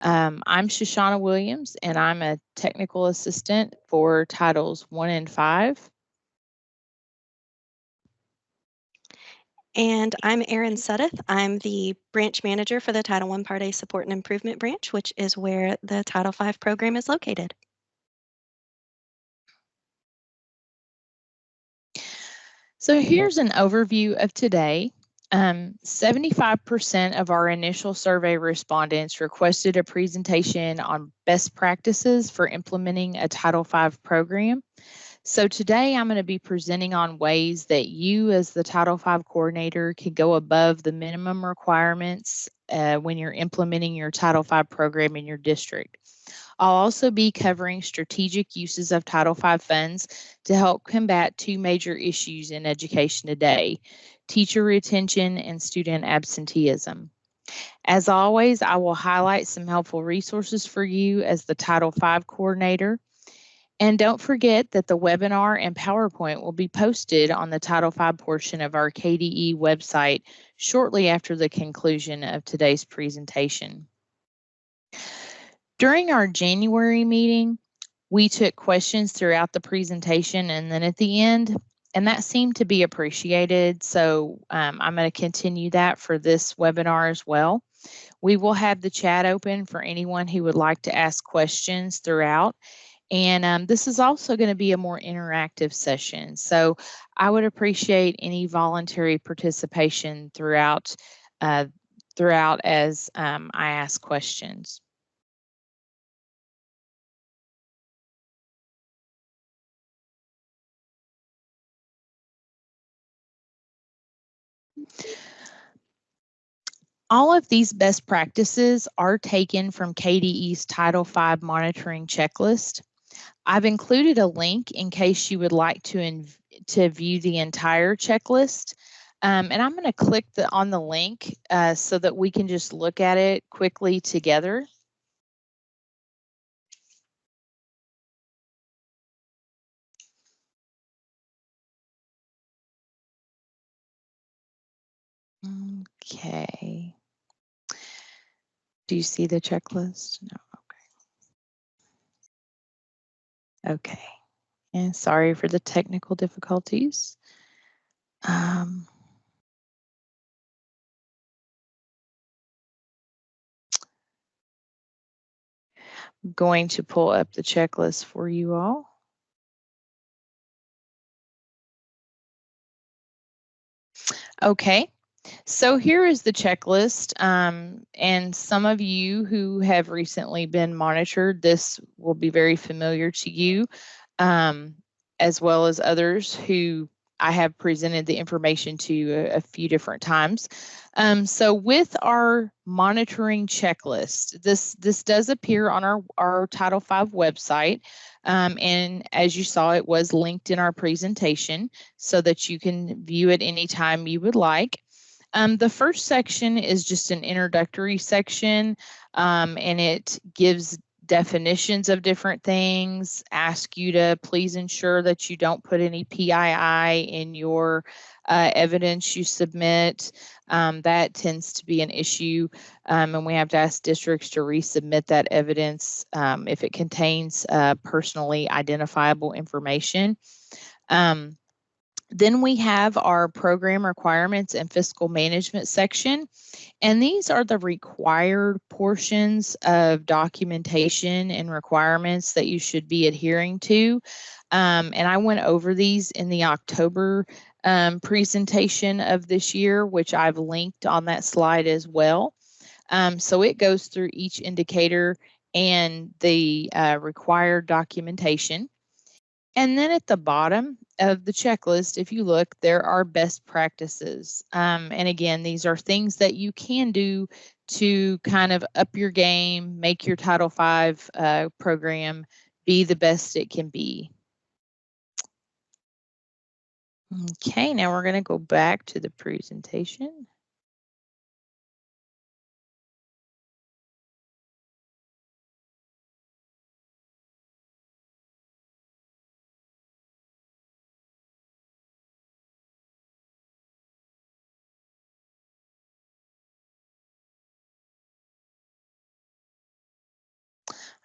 I'm Shoshana Williams, and I'm a technical assistant for Titles 1 and 5. And I'm Erin Suddeth. I'm the branch manager for the Title I Part A Support and Improvement branch, which is where the Title V program is located. So here's an overview of today. 75% of our initial survey respondents requested a presentation on best practices for implementing a Title V program. So today I'm going to be presenting on ways that you as the Title V coordinator can go above the minimum requirements when you're implementing your Title V program in your district. I'll also be covering strategic uses of Title V funds to help combat two major issues in education today: teacher retention and student absenteeism. As always, I will highlight some helpful resources for you as the Title V coordinator. And don't forget that the webinar and PowerPoint will be posted on the Title V portion of our KDE website shortly after the conclusion of today's presentation. During our January meeting, we took questions throughout the presentation and then at the end, and that seemed to be appreciated. So I'm going to continue that for this webinar as well. We will have the chat open for anyone who would like to ask questions throughout. And this is also going to be a more interactive session. So I would appreciate any voluntary participation throughout as I ask questions. All of these best practices are taken from KDE's Title V monitoring checklist. I've included a link in case you would like to view the entire checklist. And I'm going to click on the link so that we can just look at it quickly together. Okay. Do you see the checklist? No. Okay. Okay. And sorry for the technical difficulties. I'm going to pull up the checklist for you all. Okay. So here is the checklist, and some of you who have recently been monitored, this will be very familiar to you, as well as others who I have presented the information to a few different times. So with our monitoring checklist, this does appear on our Title V website, and as you saw, it was linked in our presentation so that you can view it anytime you would like. The first section is just an introductory section, and it gives definitions of different things, ask you to please ensure that you don't put any PII in your evidence you submit. That tends to be an issue, and we have to ask districts to resubmit that evidence if it contains personally identifiable information. Then we have our program requirements and fiscal management section. And these are the required portions of documentation and requirements that you should be adhering to. And I went over these in the October presentation of this year, which I've linked on that slide as well. So it goes through each indicator and the required documentation. And then at the bottom of the checklist, if you look, there are best practices. And again, these are things that you can do to kind of up your game, make your Title V program be the best it can be. Okay, now we're going to go back to the presentation.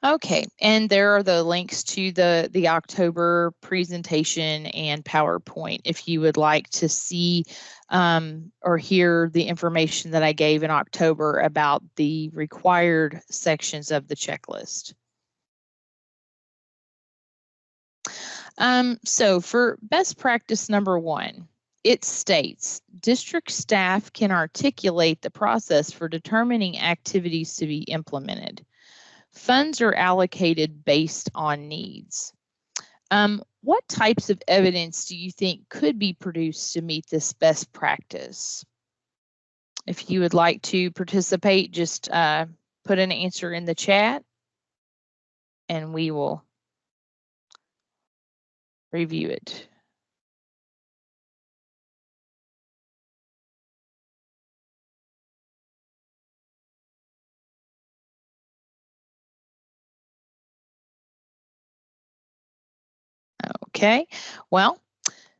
Okay, and there are the links to the October presentation and PowerPoint if you would like to see or hear the information that I gave in October about the required sections of the checklist. So for best practice number 1, it states district staff can articulate the process for determining activities to be implemented. Funds are allocated based on needs. What types of evidence do you think could be produced to meet this best practice? If you would like to participate, just put an answer in the chat and we will review it. Okay, well,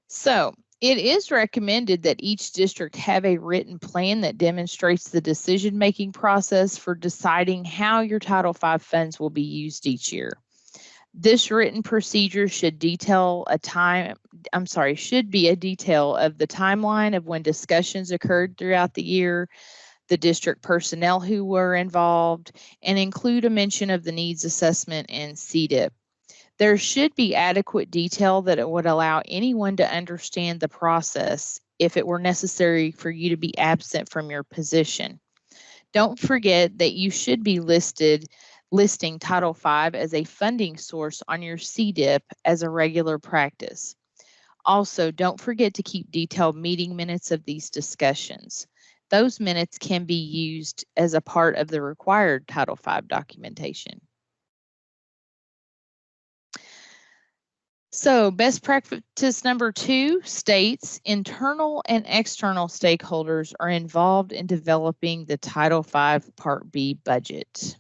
so it is recommended that each district have a written plan that demonstrates the decision-making process for deciding how your Title V funds will be used each year. This written procedure should detail should be a detail of the timeline of when discussions occurred throughout the year, the district personnel who were involved, and include a mention of the needs assessment and CDIP. There should be adequate detail that it would allow anyone to understand the process if it were necessary for you to be absent from your position. Don't forget that you should be listing Title V as a funding source on your CDIP as a regular practice. Also, don't forget to keep detailed meeting minutes of these discussions. Those minutes can be used as a part of the required Title V documentation. So best practice number 2 states internal and external stakeholders are involved in developing the Title V Part B budget.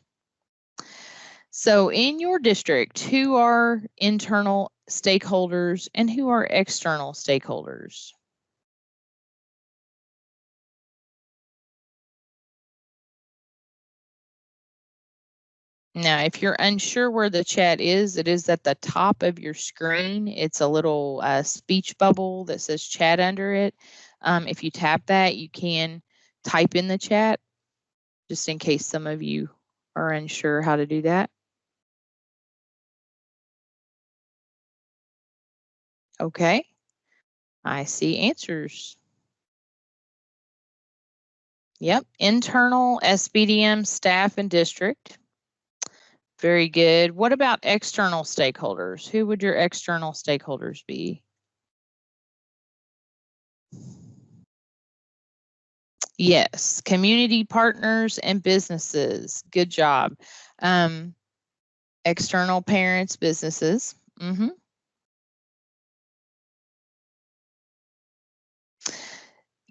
So in your district, who are internal stakeholders and who are external stakeholders? Now, if you're unsure where the chat is, it is at the top of your screen. It's a little speech bubble that says chat under it. If you tap that, you can type in the chat, just in case some of you are unsure how to do that. Okay, I see answers. Yep, internal, SBDM, staff, and district. Very good. What about external stakeholders? Who would your external stakeholders be? Yes, community partners and businesses. Good job. External parents, businesses.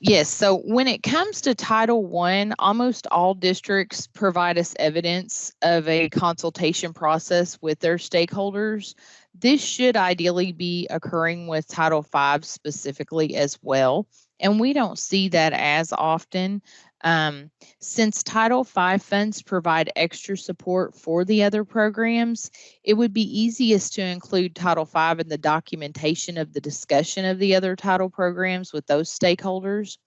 Yes, so when it comes to Title I, almost all districts provide us evidence of a consultation process with their stakeholders. This should ideally be occurring with Title V specifically as well, and we don't see that as often. Since Title V funds provide extra support for the other programs, it would be easiest to include Title V in the documentation of the discussion of the other title programs with those stakeholders.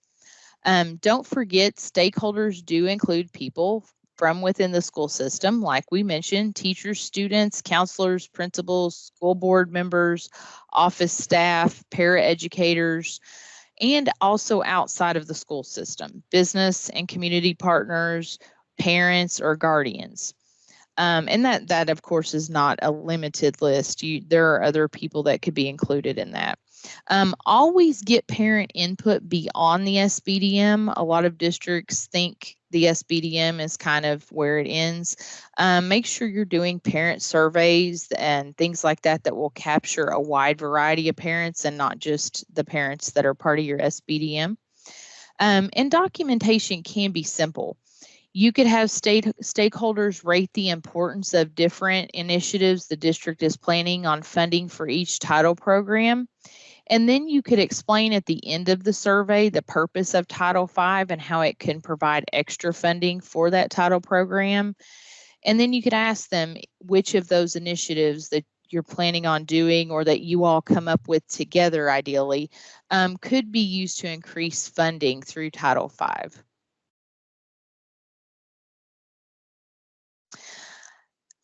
Don't forget, stakeholders do include people from within the school system, like we mentioned, teachers, students, counselors, principals, school board members, office staff, paraeducators, and also outside of the school system, business and community partners, parents, or guardians. And that of course is not a limited list. There are other people that could be included in that. Always get parent input beyond the SBDM. A lot of districts think the SBDM is kind of where it ends. Make sure you're doing parent surveys and things like that that will capture a wide variety of parents and not just the parents that are part of your SBDM. And documentation can be simple. You could have stakeholders rate the importance of different initiatives the district is planning on funding for each title program. And then you could explain at the end of the survey the purpose of Title V and how it can provide extra funding for that title program. And then you could ask them which of those initiatives that you're planning on doing or that you all come up with together, ideally, could be used to increase funding through Title V.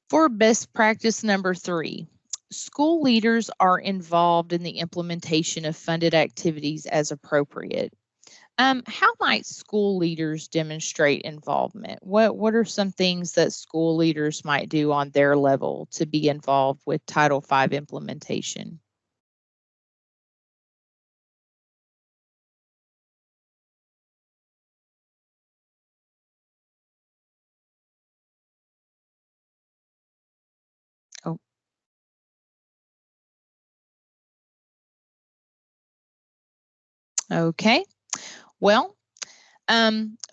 For best practice number 3, school leaders are involved in the implementation of funded activities as appropriate. How might school leaders demonstrate involvement? What are some things that school leaders might do on their level to be involved with Title V implementation? Oh, okay. Well,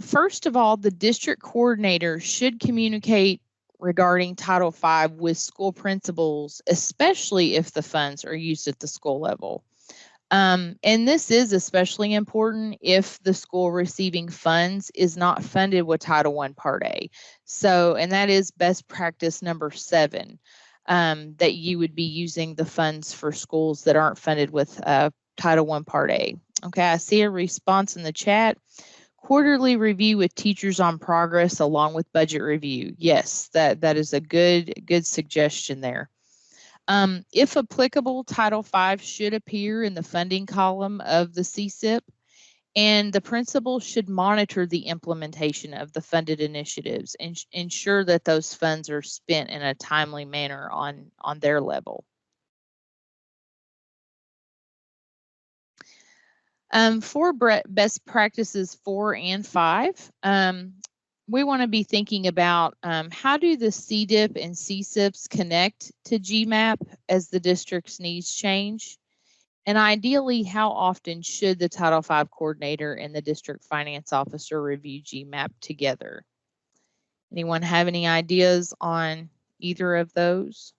first of all, the district coordinator should communicate regarding Title V with school principals, especially if the funds are used at the school level. And this is especially important if the school receiving funds is not funded with Title I Part A. So, and that is best practice number 7, that you would be using the funds for schools that aren't funded with Title I Part A. Okay, I see a response in the chat. Quarterly review with teachers on progress along with budget review. Yes, that is a good suggestion there. If applicable, Title V should appear in the funding column of the CSIP, and the principal should monitor the implementation of the funded initiatives and ensure that those funds are spent in a timely manner on their level. For best practices 4 and 5, we want to be thinking about how do the CDIP and CSIPs connect to GMAP as the district's needs change? And ideally, how often should the Title V coordinator and the district finance officer review GMAP together? Anyone have any ideas on either of those?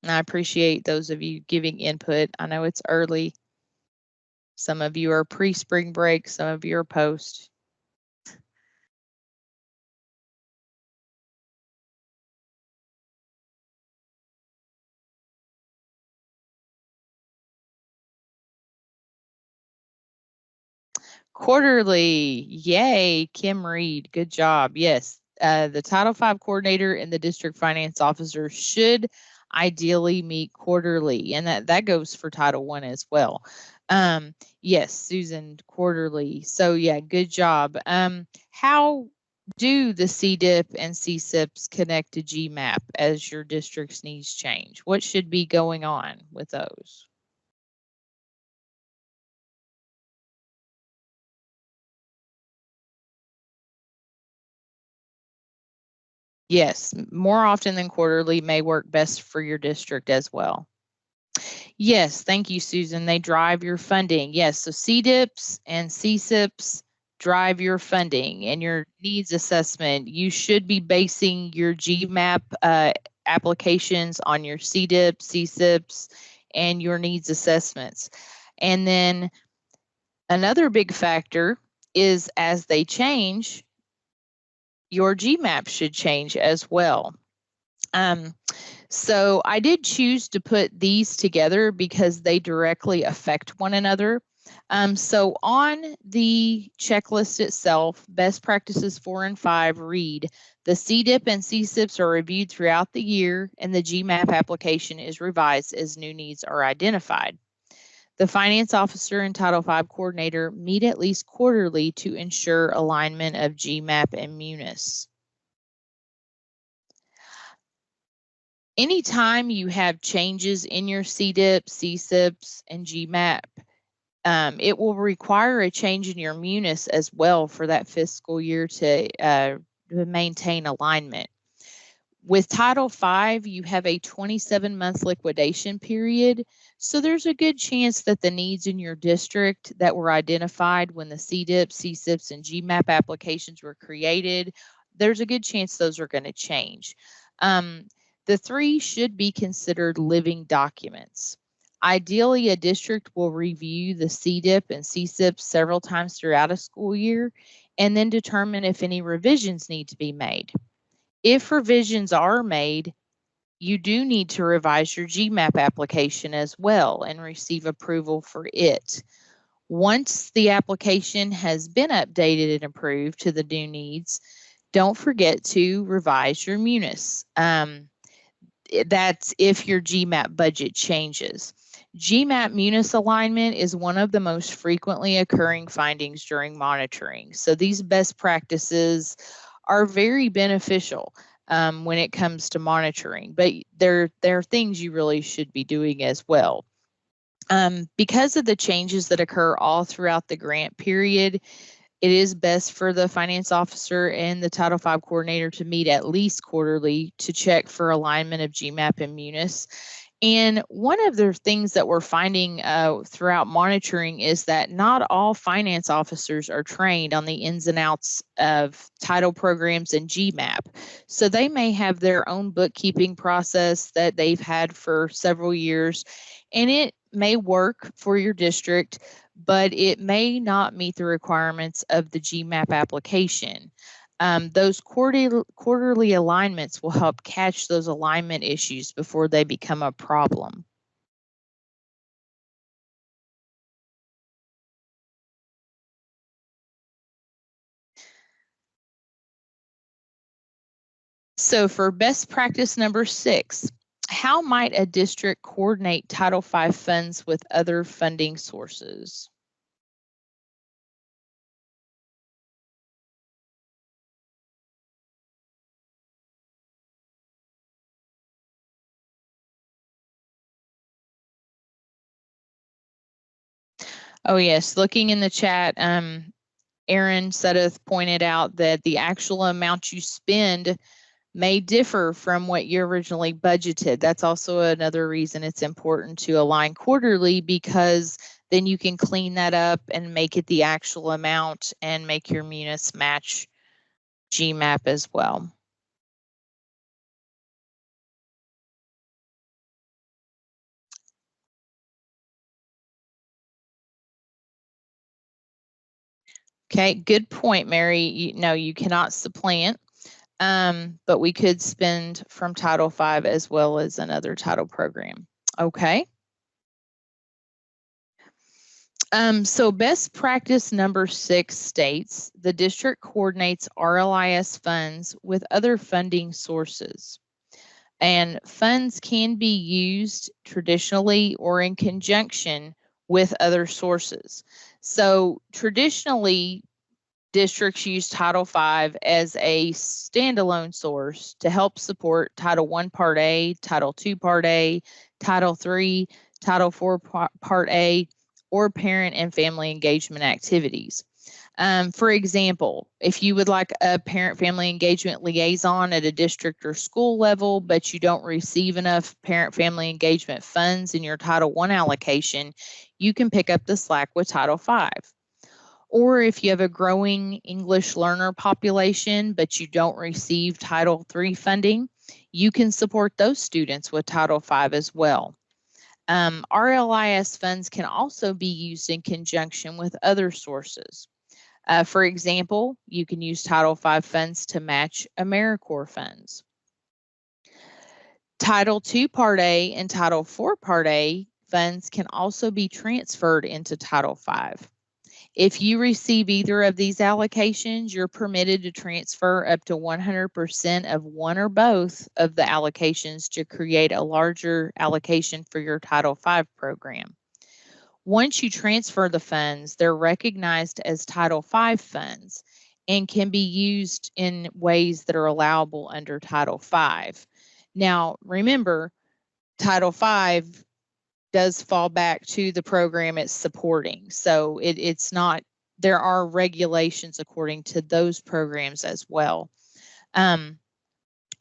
And I appreciate those of you giving input. I know it's early. Some of you are pre-spring break, some of you are post. Quarterly, yay, Kim Reed, good job. Yes, the Title V coordinator and the district finance officer should ideally meet quarterly, and that goes for Title I as well. Yes, Susan, quarterly. So yeah, good job. How do the CDIP and CSIPs connect to GMAP as your district's needs change? What should be going on with those? Yes, more often than quarterly may work best for your district as well. Yes, thank you, Susan. They drive your funding. Yes, so CDIPs and CSIPs drive your funding and your needs assessment. You should be basing your GMAP applications on your CDIPs, CSIPs, and your needs assessments. And then another big factor is as they change, your GMAP should change as well. So I did choose to put these together because they directly affect one another. So on the checklist itself, best practices 4 and 5 read, the CDIP and CSIPs are reviewed throughout the year and the GMAP application is revised as new needs are identified. The finance officer and Title V coordinator meet at least quarterly to ensure alignment of GMAP and MUNIS. Anytime you have changes in your CDIP, CSIPs, and GMAP, it will require a change in your MUNIS as well for that fiscal year to maintain alignment. With Title V, you have a 27-month liquidation period, so there's a good chance that the needs in your district that were identified when the CDIP, CSIPs, and GMAP applications were created, there's a good chance those are going to change. The 3 should be considered living documents. Ideally, a district will review the CDIP and CSIP several times throughout a school year and then determine if any revisions need to be made. If revisions are made, you do need to revise your GMAP application as well and receive approval for it. Once the application has been updated and approved to the new needs, don't forget to revise your munis. That's if your GMAP budget changes. GMAP munis alignment is one of the most frequently occurring findings during monitoring. So these best practices are very beneficial when it comes to monitoring, but there are things you really should be doing as well. Because of the changes that occur all throughout the grant period, it is best for the finance officer and the Title V coordinator to meet at least quarterly to check for alignment of GMAP and munis. And one of the things that we're finding throughout monitoring is that not all finance officers are trained on the ins and outs of title programs and GMAP. So they may have their own bookkeeping process that they've had for several years, and it may work for your district, but it may not meet the requirements of the GMAP application. Those quarterly alignments will help catch those alignment issues before they become a problem. So for best practice number 6, how might a district coordinate Title V funds with other funding sources? Oh yes, looking in the chat, Aaron Sudeth pointed out that the actual amount you spend may differ from what you originally budgeted. That's also another reason it's important to align quarterly, because then you can clean that up and make it the actual amount and make your munis match GMAP as well. Okay, good point, Mary. No, you cannot supplant, but we could spend from Title V as well as another title program. Okay. So best practice number 6 states the district coordinates RLIS funds with other funding sources. And funds can be used traditionally or in conjunction with other sources. So traditionally, districts use Title V as a standalone source to help support Title I Part A, Title II Part A, Title III, Title IV Part A, or parent and family engagement activities. For example, if you would like a parent-family engagement liaison at a district or school level, but you don't receive enough parent-family engagement funds in your Title I allocation, you can pick up the slack with Title V. Or if you have a growing English learner population, but you don't receive Title III funding, you can support those students with Title V as well. RLIS funds can also be used in conjunction with other sources. For example, you can use Title V funds to match AmeriCorps funds. Title II Part A and Title IV Part A funds can also be transferred into Title V. If you receive either of these allocations, you're permitted to transfer up to 100% of one or both of the allocations to create a larger allocation for your Title V program. Once you transfer the funds, they're recognized as Title V funds and can be used in ways that are allowable under Title V. Now, remember, Title V does fall back to the program it's supporting. So it's not, there are regulations according to those programs as well.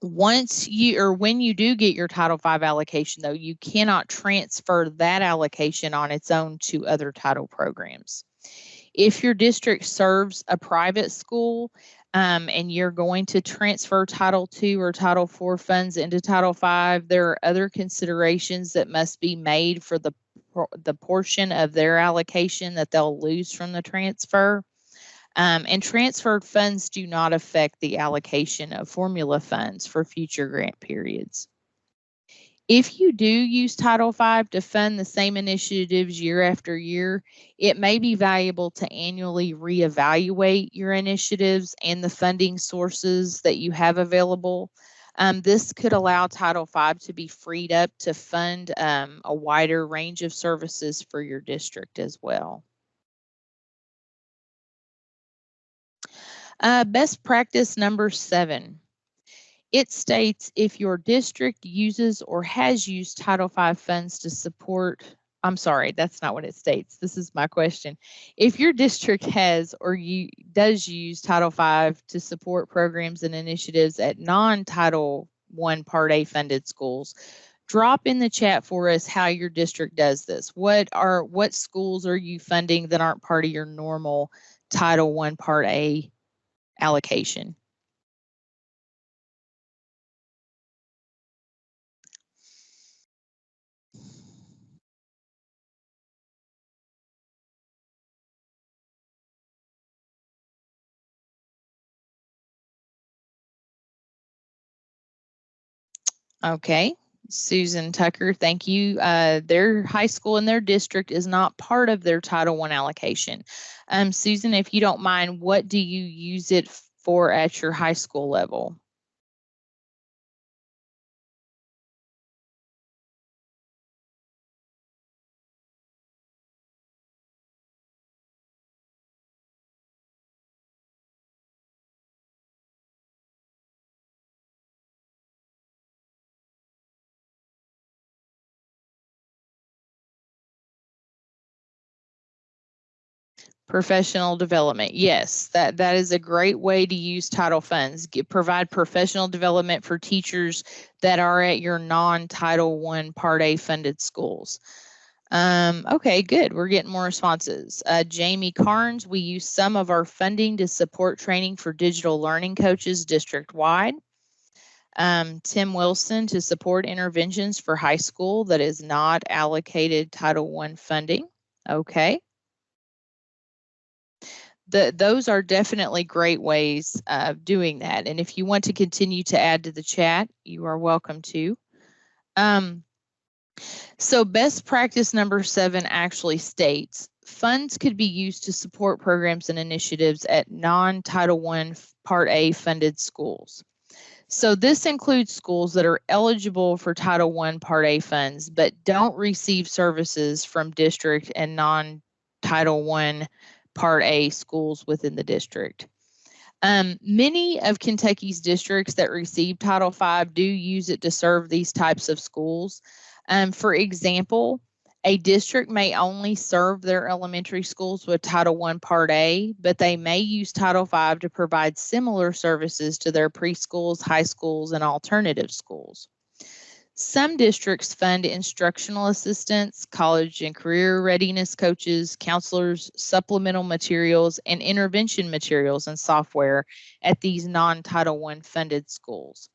Once you, or when you do get your Title V allocation, though, you cannot transfer that allocation on its own to other title programs. If your district serves a private school and you're going to transfer Title II or Title IV funds into Title V, there are other considerations that must be made for the portion of their allocation that they'll lose from the transfer. And transferred funds do not affect the allocation of formula funds for future grant periods. If you do use Title V to fund the same initiatives year after year, it may be valuable to annually reevaluate your initiatives and the funding sources that you have available. This could allow Title V to be freed up to fund a wider range of services for your district as well. Best practice number 7. It states if your district uses or has used Title V funds to support, I'm sorry, that's not what it states. This is my question. If your district has or does use Title V to support programs and initiatives at non-Title I Part A funded schools, drop in the chat for us how your district does this. What schools are you funding that aren't part of your normal Title I Part A allocation? Okay, Susan Tucker, thank you. Their high school in their district is not part of their Title I allocation. Susan, if you don't mind, what do you use it for at your high school level? Professional development. Yes, that is a great way to use title funds. Provide professional development for teachers that are at your non-Title I Part A funded schools. Okay, good. We're getting more responses. Jamie Carnes, we use some of our funding to support training for digital learning coaches district-wide. Tim Wilson, to support interventions for high school that is not allocated Title I funding. Okay. Those are definitely great ways of doing that. And if you want to continue to add to the chat, you are welcome to. So best practice number 7 actually states, funds could be used to support programs and initiatives at non-Title I Part A funded schools. So this includes schools that are eligible for Title I Part A funds, but don't receive services from district and non-Title I Part A schools within the district. Many of Kentucky's districts that receive Title V do use it to serve these types of schools. For example, a district may only serve their elementary schools with Title I Part A, but they may use Title V to provide similar services to their preschools, high schools, and alternative schools. Some districts fund instructional assistants, college and career readiness coaches, counselors, supplemental materials, and intervention materials and software at these non-Title I funded schools.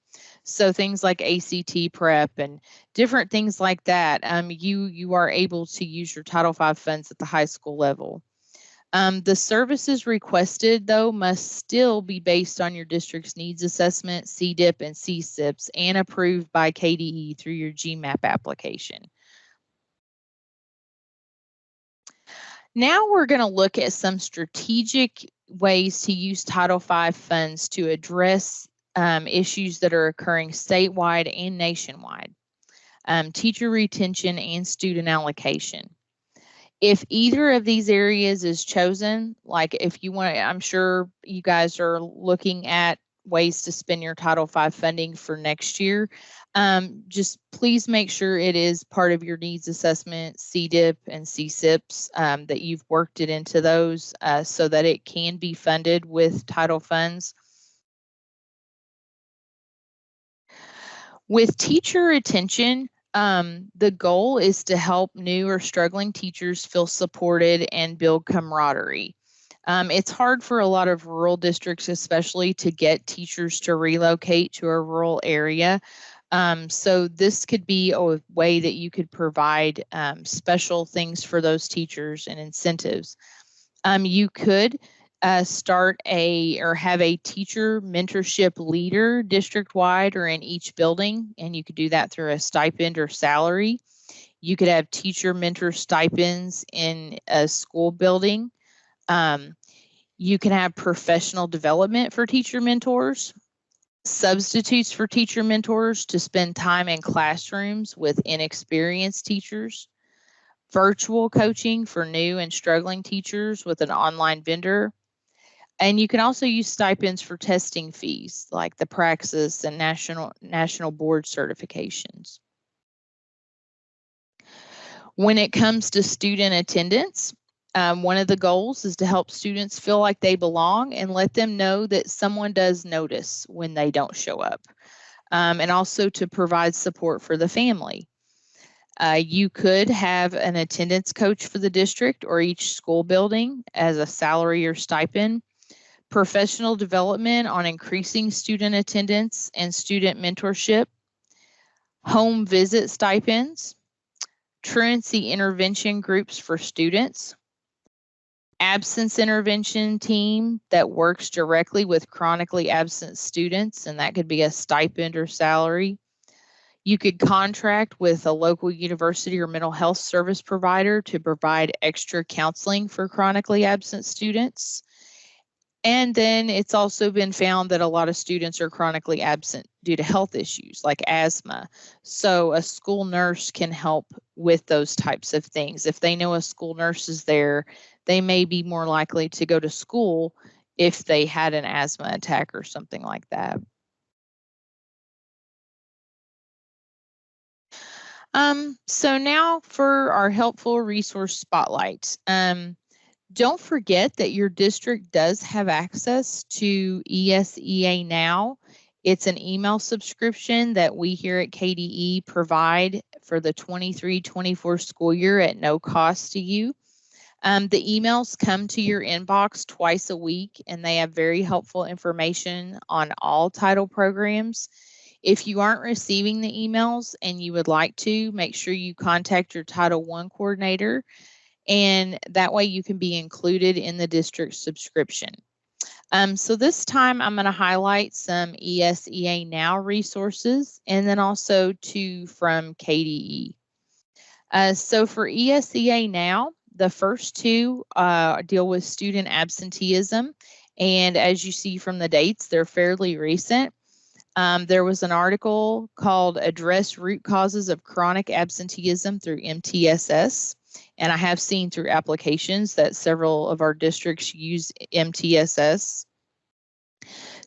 So things like ACT prep and different things like that, you are able to use your Title V funds at the high school level. The services requested, though, must still be based on your district's needs assessment, CDIP, and CSIPs, and approved by KDE through your GMAP application. Now we're going to look at some strategic ways to use Title V funds to address issues that are occurring statewide and nationwide. Teacher retention and student allocation. If either of these areas is chosen, like if you want to, I'm sure you guys are looking at ways to spend your Title V funding for next year. Just please make sure it is part of your needs assessment, CDIP and CSIPs, that you've worked it into those so that it can be funded with title funds. With teacher retention, the goal is to help new or struggling teachers feel supported and build camaraderie. It's hard for a lot of rural districts, especially, to get teachers to relocate to a rural area. So this could be a way that you could provide special things for those teachers and incentives. You could start or have a teacher mentorship leader district-wide or in each building, and you could do that through a stipend or salary. You could have teacher mentor stipends in a school building. You can have professional development for teacher mentors, substitutes for teacher mentors to spend time in classrooms with inexperienced teachers, virtual coaching for new and struggling teachers with an online vendor. And you can also use stipends for testing fees like the Praxis and national board certifications. When it comes to student attendance, one of the goals is to help students feel like they belong and let them know that someone does notice when they don't show up, and also to provide support for the family. You could have an attendance coach for the district or each school building as a salary or stipend, professional development on increasing student attendance and student mentorship, home visit stipends, truancy intervention groups for students, absence intervention team that works directly with chronically absent students, and that could be a stipend or salary. You could contract with a local university or mental health service provider to provide extra counseling for chronically absent students. And then it's also been found that a lot of students are chronically absent due to health issues like asthma. So a school nurse can help with those types of things. If they know a school nurse is there, they may be more likely to go to school if they had an asthma attack or something like that. So now for our helpful resource spotlight. Don't forget that your district does have access to ESEA Now. It's an email subscription that we here at KDE provide for the 23-24 school year at no cost to you. The emails come to your inbox twice a week, and they have very helpful information on all title programs. If you aren't receiving the emails and you would like to, make sure you contact your Title I coordinator, and that way you can be included in the district subscription. So this time I'm going to highlight some ESEA Now resources and then also two from KDE. So for ESEA Now, the first two deal with student absenteeism, and as you see from the dates, they're fairly recent. There was an article called Address Root Causes of Chronic Absenteeism through MTSS. And I have seen through applications that several of our districts use MTSS.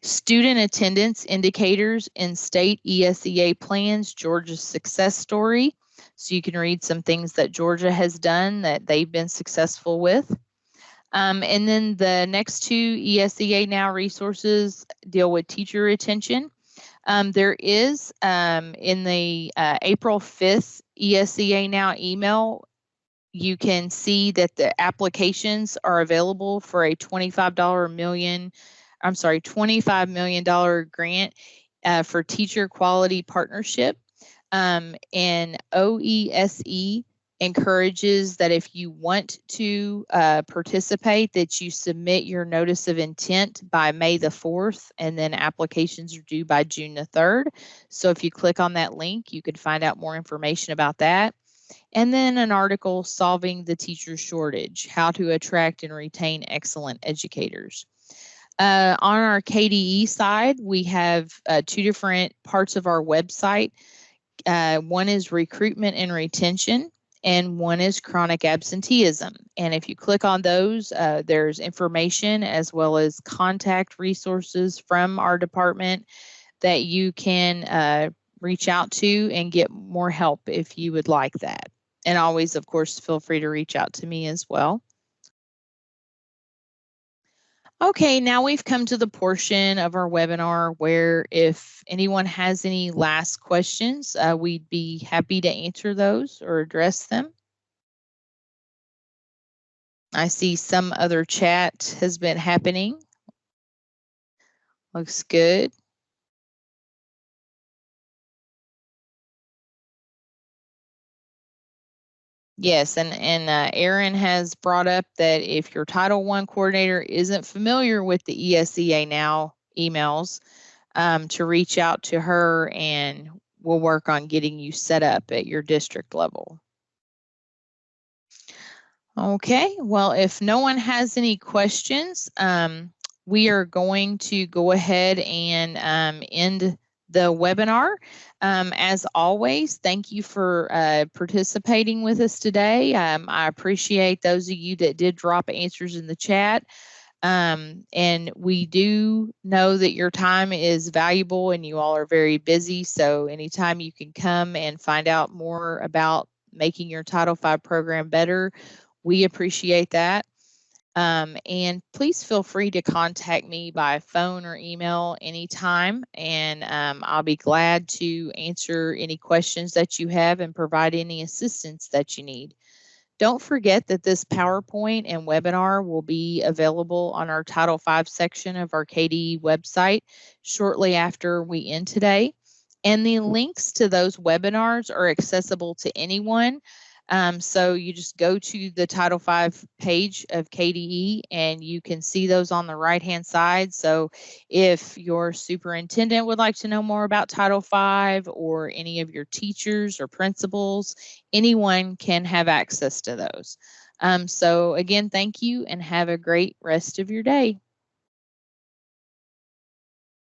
Student attendance indicators in state ESEA plans, Georgia's success story. So you can read some things that Georgia has done that they've been successful with. And then the next two ESEA Now resources deal with teacher retention. There is in the April 5th ESEA Now email, you can see that the applications are available for a $25 million grant for teacher quality partnership. And OESE encourages that if you want to participate, that you submit your notice of intent by May the 4th, and then applications are due by June the 3rd. So if you click on that link, you could find out more information about that. And then an article, Solving the Teacher Shortage, How to Attract and Retain Excellent Educators. On our KDE side, we have two different parts of our website. One is recruitment and retention, and one is chronic absenteeism. And if you click on those, there's information as well as contact resources from our department that you can reach out to and get more help if you would like that. And always, of course, feel free to reach out to me as well. Okay, now we've come to the portion of our webinar where if anyone has any last questions, we'd be happy to answer those or address them. I see some other chat has been happening. Looks good. Yes, and Erin has brought up that if your Title I coordinator isn't familiar with the ESEA Now emails, to reach out to her, and we'll work on getting you set up at your district level. Okay, well, if no one has any questions, we are going to go ahead and end the webinar. As always, thank you for participating with us today. I appreciate those of you that did drop answers in the chat. And we do know that your time is valuable and you all are very busy. So anytime you can come and find out more about making your Title V program better, we appreciate that. And please feel free to contact me by phone or email anytime, and I'll be glad to answer any questions that you have and provide any assistance that you need. Don't forget that this PowerPoint and webinar will be available on our Title V section of our KDE website shortly after we end today. And the links to those webinars are accessible to anyone. So you just go to the Title V page of KDE and you can see those on the right-hand side. So if your superintendent would like to know more about Title V, or any of your teachers or principals, anyone can have access to those. So again, thank you and have a great rest of your day.